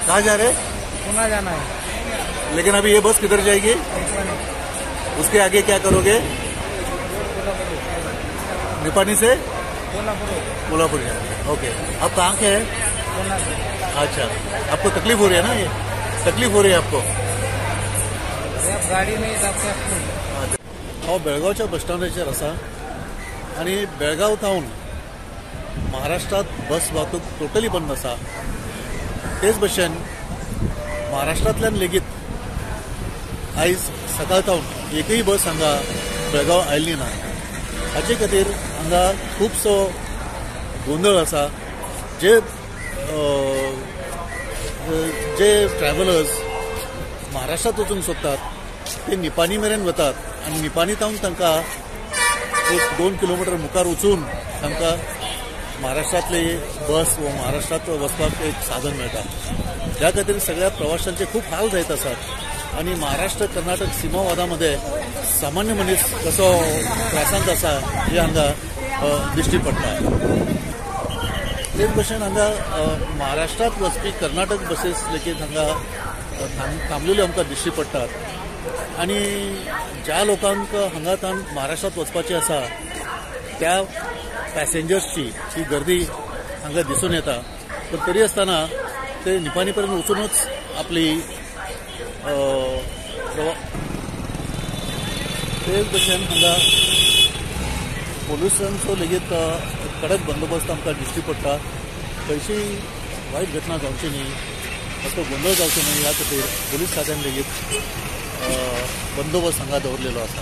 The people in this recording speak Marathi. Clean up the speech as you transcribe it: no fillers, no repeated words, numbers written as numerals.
कहाँ जा रहे? पुणे जाना है। लेकिन अभी ये बस किधर जाएगी? उसके आगे क्या करोगे? निपानी से कोल्हापुर जाएंगे। ओके, आप कहाँ के हैं? अच्छा, आपको तकलीफ हो रही है ना? ये तकलीफ हो रही है आपको? गाडी नाही जाते। हांव बेळगांवच्या बस स्टँडाचेर आसा आनी बेळगांव टावन महाराष्ट्रात बस वाहतूक टोटली बंद आसा। तेच भशेन महाराष्ट्रांतल्यान लेगीत आयज सकाळ टावन एकय बस हांगा बेळगांव आयिल्ली ना। हाचे खातीर हांगा खुबसो गोंधळ आसा। जे ट्रॅव्हलर्स महाराष्ट्रात वचूंक सोदतात ते निपानी मेरेन वतात आनी निपानी टावन तांकां 1-2 किलोमीटर मुखार वचून तांकां महाराष्ट्रांतली बस व महाराष्ट्रात वचपाक एक साधन मेळटा। ह्या खातीर सगळ्या प्रवाशांचे खूप हाल जायत आसात आनी महाराष्ट्र कर्नाटक सीमावादामध्ये सामान्य मनीस कसो त्रासांत आसा हे हांगा दिश्टी पडटा। तेच भशेन हांगा महाराष्ट्रात वचपी कर्नाटक बसीस लेगीत हांगा थांबलेल्यो आमकां दिश्टी पडटात आनी ज्या लोकांक हांगाच्यान महाराष्ट्रात वचपाचें आसा त्या पॅसेंजर्सची ही गर्दी हांगा दिसून येता। पण तरी आसतना ते निपानी पर्यंत वचूनच आपली तेच भशेन हांगा पोलिसांचो लेगीत कडक बंदोबस्त आमकां दिश्टी पडटा। खंयची वायट घटना जावची न्ही, असो गोंधळ जावचो न्ही ह्या खातीर पोलीस खात्यान लेगीत बंदोबस्त हांगा दवरलेलो आसा।